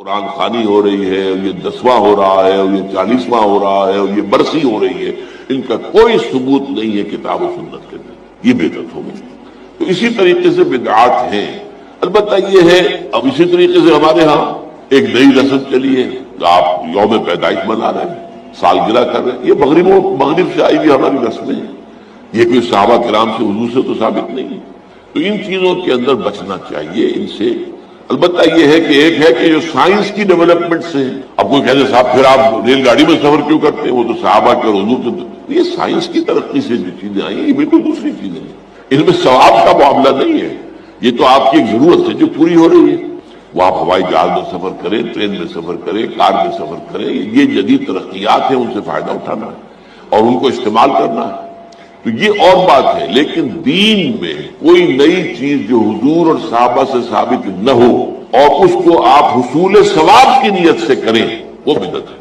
قرآن خوانی ہو رہی ہے، اور یہ 10واں ہو رہا ہے، اور یہ 40واں ہو رہا ہے، اور یہ برسی ہو رہی ہے، ان کا کوئی ثبوت نہیں ہے کتاب و سنت کے اندر، یہ بدعت ہوگی۔ تو اسی طریقے سے بدعات ہیں۔ البتہ یہ ہے، اب اسی طریقے سے ہمارے ہاں ایک نئی رسم چلی ہے کہ آپ یوم پیدائش منا رہے ہیں، سالگرہ کر رہے ہیں، یہ مغرب سے آئی ہوئی ہماری رسمیں ہیں، یہ کوئی صحابہ کرام سے حضور سے تو ثابت نہیں ہے۔ تو ان چیزوں کے اندر بچنا چاہیے ان سے۔ البتہ یہ ہے کہ ایک ہے کہ جو سائنس کی ڈیولپمنٹ سے، اب کوئی کہتے صاحب پھر آپ ریل گاڑی میں سفر کیوں کرتے ہیں، وہ تو صحابہ کے اور حضور کے، یہ سائنس کی ترقی سے جو چیزیں آئی ہیں یہ بالکل دوسری چیزیں ہیں، ان میں ثواب کا معاملہ نہیں ہے، یہ تو آپ کی ایک ضرورت ہے جو پوری ہو رہی ہے۔ وہ آپ ہوائی جہاز میں سفر کریں، ٹرین میں سفر کریں، کار میں سفر کریں، یہ جدید ترقیات ہیں، ان سے فائدہ اٹھانا ہے اور ان کو استعمال کرنا ہے، تو یہ اور بات ہے۔ لیکن دین میں کوئی نئی چیز جو حضور اور صحابہ سے ثابت نہ ہو اور اس کو آپ حصول ثواب کی نیت سے کریں، وہ بدعت ہے۔